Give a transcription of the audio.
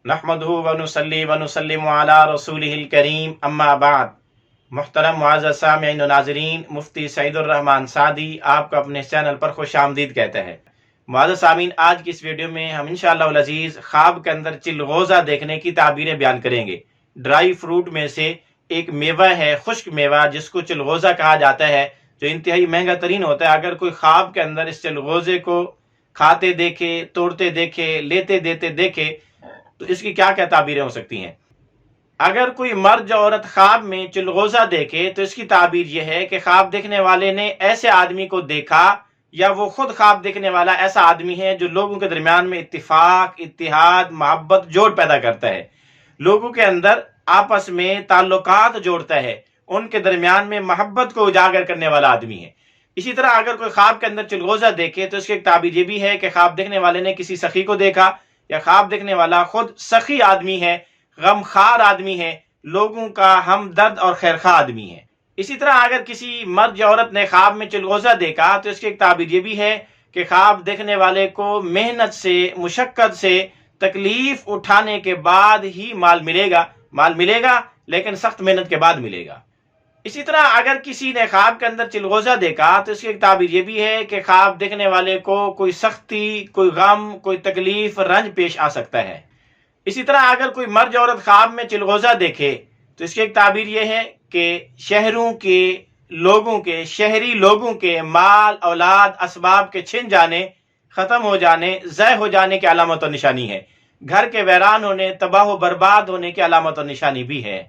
نحمدہ ونصلی ونسلم علی رسولہ الکریم، اما بعد۔ محترم معزز سامعین و ناظرین، مفتی سعید الرحمن سعدی آپ کو اپنے چینل پر خوش آمدید کہتے ہیں۔ معزز سامعین، آج کی اس ویڈیو میں ہم انشاءاللہ العزیز خواب کے اندر چلغوزہ دیکھنے کی تعبیریں بیان کریں گے۔ ڈرائی فروٹ میں سے ایک میوہ ہے، خشک میوہ، جس کو چلغوزہ کہا جاتا ہے، جو انتہائی مہنگا ترین ہوتا ہے۔ اگر کوئی خواب کے اندر اس چلغوزے کو کھاتے دیکھے، توڑتے دیکھے، لیتے دیتے دیکھے تو اس کی کیا کیا تعبیریں ہو سکتی ہیں۔ اگر کوئی مرد یا عورت خواب میں چلغوزہ دیکھے تو اس کی تعبیر یہ ہے کہ خواب دیکھنے والے نے ایسے آدمی کو دیکھا یا وہ خود خواب دیکھنے والا ایسا آدمی ہے جو لوگوں کے درمیان میں اتفاق، اتحاد، محبت، جوڑ پیدا کرتا ہے، لوگوں کے اندر آپس میں تعلقات جوڑتا ہے، ان کے درمیان میں محبت کو اجاگر کرنے والا آدمی ہے۔ اسی طرح اگر کوئی خواب کے اندر چلغوزہ دیکھے تو اس کی ایک تعبیر یہ بھی ہے کہ خواب دیکھنے والے نے کسی سخی کو دیکھا یا خواب دیکھنے والا خود سخی آدمی ہے، غمخوار آدمی ہے، لوگوں کا ہمدرد اور خیرخواہ آدمی ہے۔ اسی طرح اگر کسی مرد یا عورت نے خواب میں چلغوزہ دیکھا تو اس کی ایک تعبیر یہ بھی ہے کہ خواب دیکھنے والے کو محنت سے، مشقت سے، تکلیف اٹھانے کے بعد ہی مال ملے گا لیکن سخت محنت کے بعد ملے گا۔ اسی طرح اگر کسی نے خواب کے اندر چلغوزہ دیکھا تو اس کی ایک تعبیر یہ بھی ہے کہ خواب دیکھنے والے کو کوئی سختی، کوئی غم، کوئی تکلیف، رنج پیش آ سکتا ہے۔ اسی طرح اگر کوئی مرد یا عورت خواب میں چلغوزہ دیکھے تو اس کی ایک تعبیر یہ ہے کہ شہری لوگوں کے مال، اولاد، اسباب کے چھن جانے، ختم ہو جانے، ضائع ہو جانے کی علامت اور نشانی ہے، گھر کے ویران ہونے، تباہ و برباد ہونے کی علامت اور نشانی بھی ہے۔